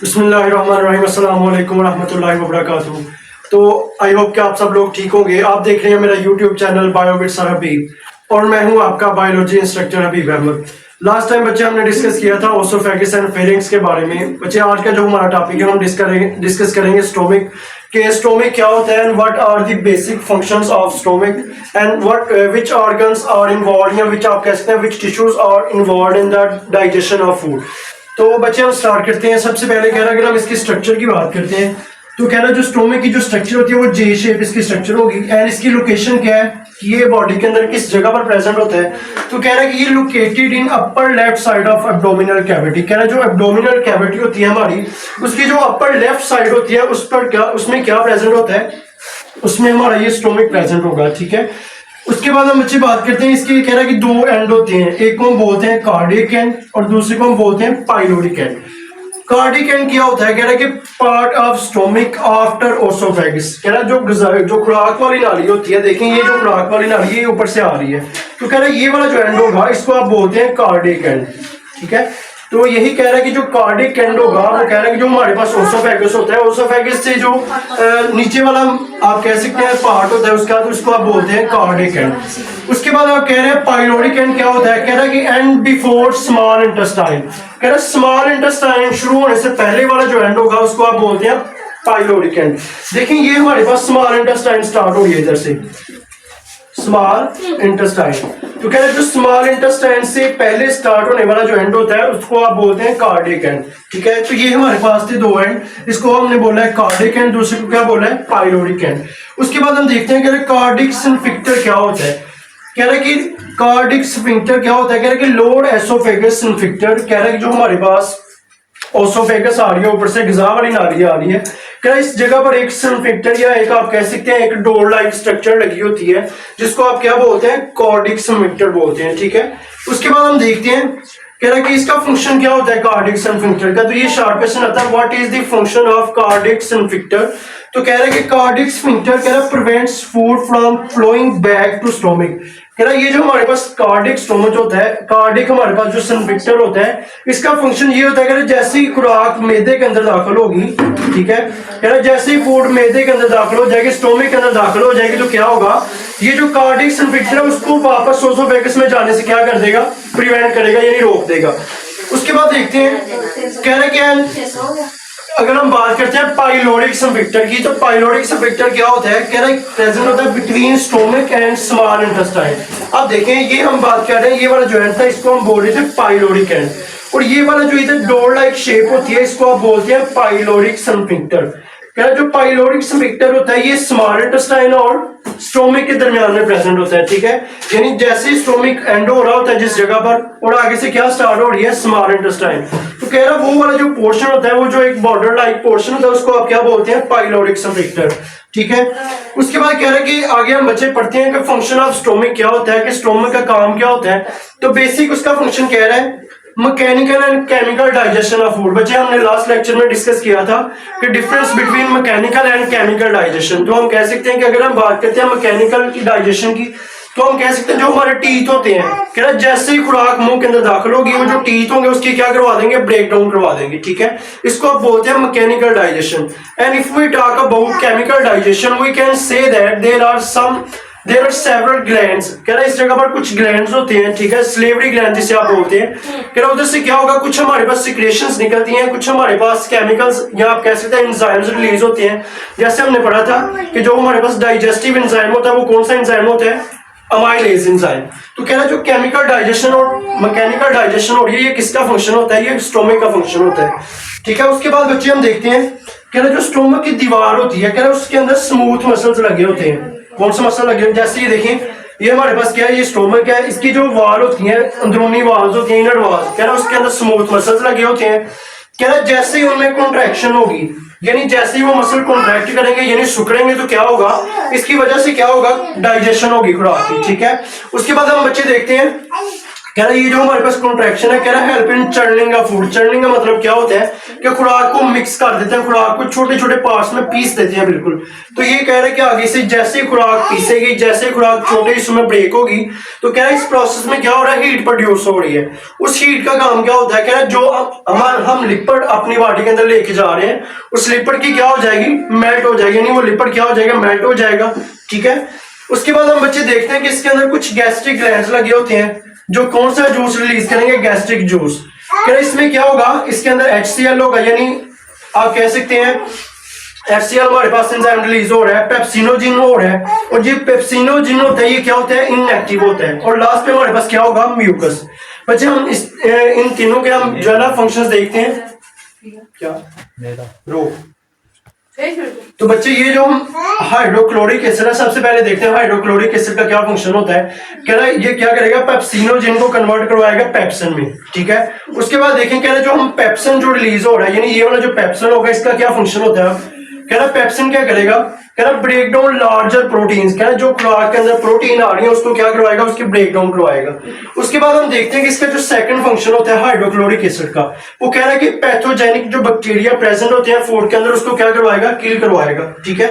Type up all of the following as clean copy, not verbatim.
बिस्मिल्लाहिर्रहमानिर्रहीम, अस्सलाम वालेकुम रहमतुल्लाहि व बरकातुहू। तो आई होप कि आप सब लोग ठीक होंगे। आप देख रहे हैं मेरा YouTube channel bio with sir Habib और मैं हूं आपका biology instructor Habib Ahmed. Last time बच्चे हमने डिस्कस किया था ओसोफेगस एंड फेरिंक्स के बारे में। बच्चे आज का जो हमारा टॉपिक है हम डिस्कस करेंगे स्टोमिक के स्टोमिक क्या होता है and what are the basic functions of stomach and what which organs are involved या विच आप कह सकते हैं which tissues are involved in the digestion of food. तो बच्चे हम स्टार्ट करते हैं। सबसे पहले कह रहा है अगर हम इसकी स्ट्रक्चर की बात करते हैं तो कह रहा है जो स्टोमिक की जो स्ट्रक्चर होती है वो जे शेप इसकी स्ट्रक्चर होगी एंड इसकी लोकेशन क्या है कि ये बॉडी के अंदर किस जगह पर प्रेजेंट होता है। तो कह रहा है कि ये located in upper left side of abdominal cavity. कह रहा है जो एब्डोमिनल कैविटी होती है हमारी उसकी जो अपर लेफ्ट साइड होती है उस पर क्या उसमें क्या प्रेजेंट होता है, उसमें हमारा ये स्टोमिक प्रेजेंट होगा। ठीक है, उसके बाद हम बच्चे बात करते हैं इसके। कह रहा है कि दो एंड होते हैं, एक को हम बोलते हैं कार्डियक एंड और दूसरे को हम बोलते हैं पाइलोरिक एंड। कार्डियक एंड क्या होता है, कह रहा है कि part of stomach after oesophagus. कह रहा है जो खुराक वाली नाली होती है, देखें ये जो खुराक वाली नाली है ऊपर से आ रही है, तो कह रहा है ये वाला जो एंड होगा इसको आप बोलते हैं कार्डियक एंड। ठीक है, तो यही कह रहा है कि जो कार्डियक एंड होगा वो कह रहा है कि जो हमारे पास ओसोफेगस होता है, ओसोफेगस से जो नीचे वाला आप कह सकते हैं पार्ट होता है उसका, तो उसको आप बोलते हैं कार्डियक एंड। उसके बाद आप कह रहे हैं पाइलोरिक एंड क्या होता है, कह रहा है कि एंड बिफोर स्मॉल इंटेस्टाइन। कह रहा है स्मॉल इंटेस्टाइन शुरू होने से पहले वाला जो एंड होगा उसको आप बोलते हैं पाइलोरिक एंड। देखिए ये हमारे पास स्मॉल इंटेस्टाइन स्टार्ट हो रही है इधर से, स्मॉल इंटेस्टाइन। तो कह रहे हैं जो स्मॉल इंटेस्टाइन से पहले स्टार्ट होने वाला जो एंड होता है उसको आप बोलते हैं कार्डियक एंड। ठीक है, तो ये हमारे पास थे दो एंड, इसको हमने बोला है कार्डियक एंड, दूसरे को क्या बोला है पाइलोरिक एंड। उसके बाद हम देखते हैं कह रहे कार्डियक स्फिंक्टर क्या होता है। कह रहे कि कार्डियक स्फिंक्टर क्या होता है, कह रहे कि लोअर एसोफेगस स्फिंक्टर। कह रहे कि जो हमारे पास ओसोफेगस आ रही है ऊपर से गिजा वाली नाली आ रही है, क्या इस जगह पर एक स्फिंक्टर या एक आप कह सकते हैं एक डोर लाइक स्ट्रक्चर लगी होती है जिसको आप क्या बोलते हैं कार्डियक स्फिंक्टर बोलते हैं। ठीक है, उसके बाद हम देखते हैं कह रहा है कि इसका फंक्शन क्या होता है कार्डियक स्फिंक्टर का। तो ये शार्ट क्वेश्चन आता है what is the function of cardiac sphincter. तो कह रहा है कि कार्डियक स्फिंक्टर कह रहा है prevents food from flowing back to stomach. कह रहा है ये जो हमारे पास कार्डियक स्टोमच होता है, कार्डियक हमारे पास जो स्फिंक्टर होता है इसका फंक्शन ये होता है कि जैसे ही खुराक मैदे के अंदर दाखिल होगी, ठीक है, कह रहा है जैसे ही फूड मैदे के अंदर दाखिल हो जाएगी, स्टोमिक के अंदर दाखिल हो जाएगी, तो क्या होगा ये जो कार्डियक स्फिंक्टर है उसको वापस ओसोफेगस में जाने से क्या कर देगा, प्रिवेंट करेगा यानी रोक देगा। उसके बाद देखते हैं कह रहे कि अगर हम बात करते हैं पाइलोरिक स्फिंक्टर की, तो पाइलोरिक स्फिंक्टर क्या होता है, कह रहा है प्रेजेंट होता है between stomach and small intestine. अब देखें ये हम बात कर रहे हैं ये वाला जो एंड था इसको हम बोल रहे थे पाइलोरिक एंड, और ये वाला जो इधर डोर लाइक शेप होती है इसको आप बोलते हैं पाइलोरिक स्फिंक्टर। कह रहा जो पाइलोरिक स्फिंक्टर होता है ये स्मॉल इंटेस्टाइन और स्टोमिक के दरमियान में प्रेजेंट होता है। ठीक है, यानी जैसे स्टोमिक एंड हो रहा होता है जिस जगह पर, और आगे से क्या स्टार्ट हो रही है स्मॉल इंटेस्टाइन, तो कह रहा वो वाला जो पोर्शन होता है वो जो एक बॉर्डर लाइक पोर्शन होता है उसको आप क्या बोलते हैं पाइलोरिक स्फिंक्टर। ठीक है, उसके बाद कह रहा है कि आगे हम बच्चे पढ़ते हैं कि फंक्शन ऑफ स्टोमिक क्या होता है, कि स्टोमिक का काम क्या होता है। तो बेसिक उसका फंक्शन कह रहा है mechanical and chemical digestion of food. बच्चे हमने लास्ट लेक्चर में डिस्कस किया था कि difference between mechanical and chemical digestion. तो हम कह सकते हैं कि अगर हम बात करते हैं मैकेनिकल की डाइजेशन की तो हम कह सकते हैं जो हमारे टीथ होते हैं, कह रहा जैसे ही खुराक मुंह के अंदर दाखिल होगी वो जो टीथ होंगे उसकी क्या करवा देंगे, ब्रेक डाउन करवा देंगे। ठीक है, इसको आप बोलते हैं mechanical digestion. And if we talk about chemical digestion we can say that there are several glands. कह रहा है इस जगह पर कुछ ग्लैंड्स होते हैं, ठीक है, स्लेवरी ग्लैंड जिसे आप बोलते हैं। कह रहा उधर से क्या होगा, कुछ हमारे पास सिक्रेशंस निकलती हैं, कुछ हमारे पास केमिकल्स या आप कह सकते हैं एंजाइम्स रिलीज होते हैं। जैसे हमने पढ़ा था कि जो हमारे पास डाइजेस्टिव एंजाइम होता है वो कौन सा एंजाइम होता है, अमाइलेज एंजाइम। तो कह रहा है जो केमिकल डाइजेशन और मैकेनिकल डाइजेशन हो रही है ये किसका फंक्शन होता है, ये स्टोमिक का फंक्शन होता है। ठीक है, उसके बाद बच्चे हम देखते हैं कह रहा जो स्टोमिक की दीवार होती है, कह रहा उसके अंदर स्मूथ मसल्स लगे होते हैं। कौन सा मसल लगे, जैसे ये देखें ये हमारे पास क्या है, ये स्टोमिक है, इसकी जो वाल होती है अंदरूनी वाल्स होती है, इनर वाल्स, कह रहा उसके अंदर स्मूथ मसल्स लगे होते हैं। कह रहा जैसे ही उनमें कॉन्ट्रैक्शन होगी यानी जैसे ही वो मसल कॉन्ट्रैक्ट करेंगे यानी सिकुड़ेंगे तो क्या होगा, इसकी वजह से क्या होगा, डाइजेशन होगी खुराक की। ठीक है, उसके बाद हम बच्चे देखते हैं कह रहा है ये जो हमारे पास कॉन्ट्रैक्शन है, कह रहा है help in churning of food. Churning का मतलब क्या होता है कि खुराक को मिक्स कर देते हैं, खुराक को छोटे छोटे पार्ट्स में पीस देते हैं बिल्कुल। तो ये कह रहा है कि आगे से जैसे खुराक पीसेगी, जैसे खुराक छोटे हिस्सों में ब्रेक होगी, तो कह रहा है इस प्रोसेस में क्या हो रहा है, हीट प्रोड्यूस हो रही है। उस हीट का काम क्या होता है, कह रहा है जो हम लिक्विड अपनी बॉडी के अंदर लेके जा रहे हैं, उस लिक्विड की क्या हो जाएगी, मेल्ट हो जाएगी, यानी वो लिक्विड क्या हो जाएगा, मेल्ट हो जाएगा। ठीक है, उसके बाद हम बच्चे देखते हैं कि इसके अंदर कुछ गैस्ट्रिक ग्लैंड्स लगे होते हैं जो कौन सा जूस रिलीज करेंगे, गैस्ट्रिक जूस। क्या इसमें क्या होगा, इसके अंदर HCl होगा, यानी आप कह सकते हैं HCl हमारे पास एंजाइम रिलीज हो रहा है, पेप्सिनोजिन हो रहा है, और ये पेप्सिनोजिन होता है ये क्या होता है, इनएक्टिव होता है। और लास्ट पे हमारे पास क्या होगा, म्यूकस। बच्चे हम इन तीनों के हम जो है ना फंक्शंस देखते हैं। क्या रो तो बच्चे ये जो हम हाइड्रोक्लोरिक एसिड है, सबसे पहले देखते हैं हाइड्रोक्लोरिक एसिड का क्या फंक्शन होता है। कह रहा है ये क्या करेगा, पेप्सिनोजिन को कन्वर्ट करवाएगा पेप्सिन में। ठीक है, उसके बाद देखें कह रहा है जो हम पेप्सिन जो रिलीज हो रहा है, यानी ये वाला जो पेप्सिन होगा इसका क्या फंक्शन होता है। कह रहा है पेप्सिन क्या करेगा, कह रहा ब्रेक डाउन लार्जर प्रोटीन्स, कह रहा जो खुराक के अंदर प्रोटीन आ रही है उसको क्या करवाएगा, उसकी ब्रेक डाउन करवाएगा। उसके बाद हम देखते हैं कि इसका जो सेकंड फंक्शन होता है हाइड्रोक्लोरिक एसिड का, वो कह रहा है कि पैथोजेनिक जो बैक्टीरिया प्रेजेंट होते हैं फूड के अंदर उसको क्या करवाएगा, किल करवाएगा। ठीक है,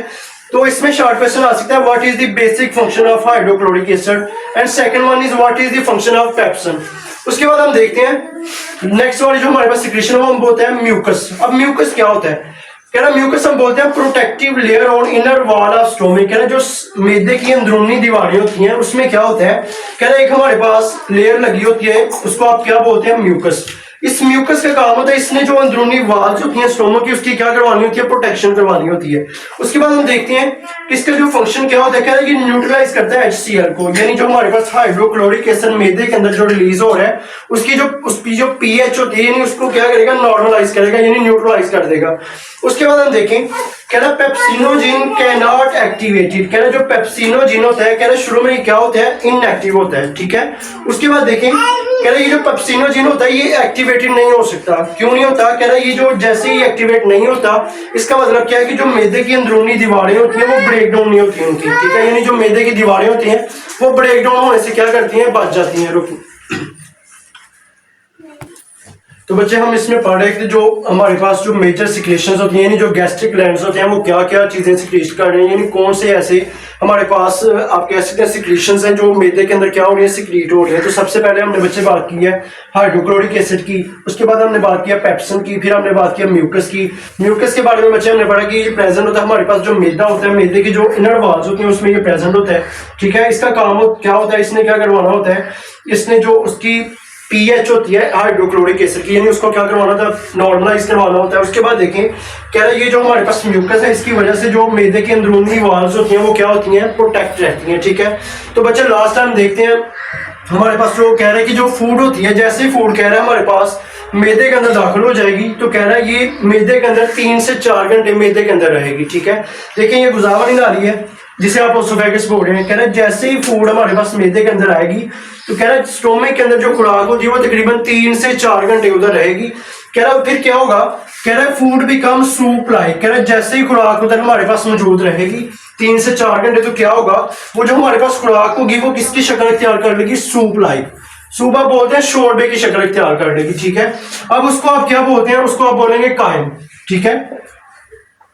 तो इसमें शॉर्ट क्वेश्चन आ सकता है, what is the basic function of hydrochloric acid, and second one is what is the function of pepsin. उसके बाद हम देखते हैं नेक्स्ट वाली जो हमारे पास सिक्रीशन है वो हम बोलते हैं म्यूकस। अब म्यूकस क्या होता है, कह रहा म्यूकस हम बोलते हैं protective layer on inner wall of stomach. कह रहा जो मैदे की अंदरूनी दीवारें होती हैं उसमें क्या होता है, कह रहा एक हमारे पास लेयर लगी होती है, उसको आप क्या बोलते हैं, म्यूकस। इस म्यूकस का काम होता है, इसने जो अंदरूनी वाल्स होती हैं स्टोमक की उसकी क्या करवानी होती है, प्रोटेक्शन करवानी होती है। उसके बाद हम देखते हैं कि इसका जो फंक्शन क्या होता है, कह रहा है कि न्यूट्रलाइज करता है HCl को, यानी जो हमारे पास हाइड्रोक्लोरिक एसिड मैदे के अंदर जो रिलीज हो रहा है उसकी जो pH होती है यानी उसको क्या करेगा, नॉर्मलाइज करेगा, यानी न्यूट्रलाइज कर देगा। उसके बाद हम देखें, कह रहा पेप्सिनोजिन कैन नॉट एक्टिवेटेड। कह रहा जो पेप्सिनोजिन होता है, कह रहा शुरू में क्या होता है, इनएक्टिव होता है। ठीक है, उसके बाद देखें, कह रहा ये जो पेप्सिनोजिन होता है ये एक्टिवेटेड नहीं हो सकता। क्यों नहीं होता, कह रहा ये जो जैसे ही एक्टिवेट नहीं होता, इसका मतलब क्या है कि जो मैदे की अंदरूनी दीवारें होती हैं वो ब्रेक डाउन नहीं होती उनकी। ठीक है, यानी जो मैदे की दीवारें होती हैं वो ब्रेक डाउन होने से क्या करती हैं, बच जाती हैं। रुकी तो बच्चे हम इसमें पढ़ रहे थे जो हमारे पास जो मेजर सिक्रेशंस होती हैं, यानी जो गैस्ट्रिक ग्लैंड्स होते हैं वो क्या क्या चीजें सिक्रीट कर रहे हैं, यानी कौन से ऐसे हमारे पास आप कह सकते हैं सिक्रीशंस हैं जो मैदे के अंदर क्या हो रही है, सिक्रीट हो रही है। तो सबसे पहले हमने बच्चे बात की है हाइड्रोक्लोरिक एसिड की, उसके बाद हमने बात किया पेप्सिन की, फिर हमने बात किया म्यूकस की। म्यूकस के बारे में बच्चे हमने पढ़ा कि ये प्रेजेंट होता है हमारे पास जो मैदा होता है, मैदे की जो इनर वॉल्स होती हैं उसमें ये प्रेजेंट होता है। ठीक है, इसका काम क्या होता है, इसने क्या करवाना होता है, इसने जो उसकी pH होती है हाइड्रोक्लोरिक एसिड की, यानी उसको क्या करवाना था, नॉर्मलाइज करवाना होता है। उसके बाद देखें, कह रहा है ये जो हमारे पास म्यूकस है इसकी वजह से जो मैदे की अंदरूनी वाल्स होती हैं वो क्या होती हैं, प्रोटेक्ट रहती हैं। ठीक है, तो बच्चे लास्ट टाइम देखते हैं हमारे पास जो कह रहा है कि जो फूड होती है, जैसे फूड कह रहा है हमारे पास मैदे के अंदर दाखिल हो जाएगी तो कह रहा है ये मैदे के अंदर 3 से 4 घंटे मैदे के अंदर रहेगी। ठीक है, देखें ये गुजावरी नाली है जिसे आप ओसोफेगस बोल रहे हैं। कह रहा है जैसे ही फूड हमारे पास मैदे के अंदर आएगी तो कह रहा है स्टोमक के अंदर जो खुराक होती है वो तकरीबन 3 से 4 घंटे उधर रहेगी। कह रहा है फिर क्या होगा, कह रहा है फूड बिकम सूप लाइक। कह रहा है जैसे ही खुराक उधर हमारे पास मौजूद रहेगी 3 से 4 घंटे तो क्या होगा, वो जो हमारे पास खुराक होगी वो किसकी शक्ल इख्तियार कर लेगी, सूप लाइक। सूप आप बोलते हैं शोरबे की शक्ल इख्तियार कर लेगी। ठीक है, अब उसको आप क्या बोलते हैं, उसको आप बोलेंगे कायम। ठीक है,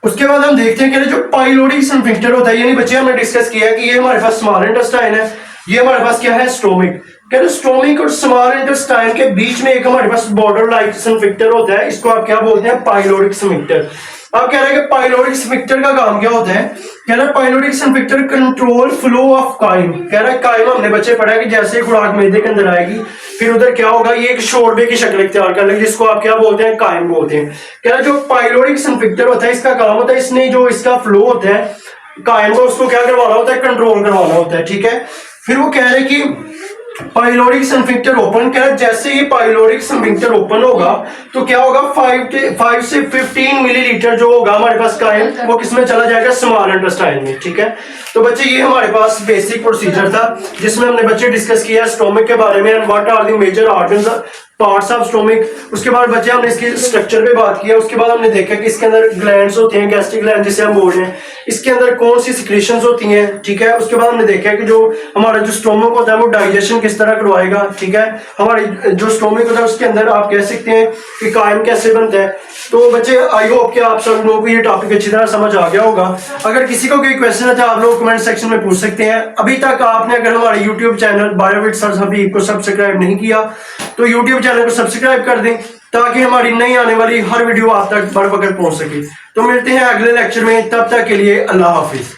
उसके बाद हम देखते हैं कि जो पाइलोरिक स्फिंक्टर होता है, यानी बच्चे हमने डिस्कस किया कि ये हमारे पास स्मॉल इंटेस्टाइन है, ये हमारे पास क्या है, स्टोमिक। कहते स्टोमिक और स्मॉल इंटेस्टाइन के बीच में एक हमारे पास बॉर्डर लाइक स्फिंक्टर होता है, इसको आप क्या बोलते हैं, पाइलोरिक स्फिंक्टर। आप कह रहे हैं कि पाइलोरिक स्फिंक्टर का काम क्या होता है, कह रहा है pyloric sphincter control flow of chyme. कह रहा है काइम हमने बच्चे पढ़ा है कि जैसे खुराक मैदे के अंदर आएगी फिर उधर क्या होगा, ये एक शोरबे की शक्ल इख्तियार कर लेगी जिसको आप क्या बोलते हैं, काइम बोलते हैं। कह रहा है जो पाइलोरिक स्फिंक्टर होता है इसका काम होता है, इसने जो इसका फ्लो होता है काइम को उसको क्या करवाना होता है, कंट्रोल करवाना होता है। ठीक है, फिर वो कह रहे हैं कि पाइलोरिक स्फिंक्टर ओपन, कह रहा है जैसे ही पाइलोरिक स्फिंक्टर ओपन होगा तो क्या होगा, 5 से 15 मिलीलीटर जो होगा हमारे पास काइम वो किसमें चला जाएगा, स्मॉल इंटेस्टाइन में। ठीक है, तो बच्चे ये हमारे पास बेसिक प्रोसीजर था जिसमें हमने बच्चे डिस्कस किया स्टोमक के बारे में, and what are the major organs parts of stomach. उसके बाद बच्चे हमने इसके स्ट्रक्चर पे बात किया। उसके बाद हमने देखा कि इसके अंदर ग्लैंड्स होते हैं, गैस्ट्रिक ग्लैंड जिसे हम बोल रहे हैं, इसके अंदर कौन सी सिक्रीशंस होती हैं, ठीक है। उसके बाद हमने देखा कि जो हमारा जो स्टोमक होता है वो डाइजेशन किस तरह करवाएगा, ठीक है। हमारी जो स्टोमक होता है उसके अंदर आप कह सकते हैं कि कायम कैसे बनता है। तो बच्चे आई होप कि आप सब लोगों को ये टॉपिक अच्छी तरह समझ आ गया होगा। अगर किसी को कोई क्वेश्चन है तो आप लोग कमेंट सेक्शन में पूछ सकते हैं। अभी तक आपने अगर हमारे YouTube channel bio with sir Habib को सब्सक्राइब नहीं किया तो यूट्यूब चैनल को सब्सक्राइब कर दें ताकि हमारी नई आने वाली हर वीडियो आप तक बर वक्त पहुंच सके। तो मिलते हैं अगले लेक्चर में, तब तक के लिए अल्लाह हाफिज।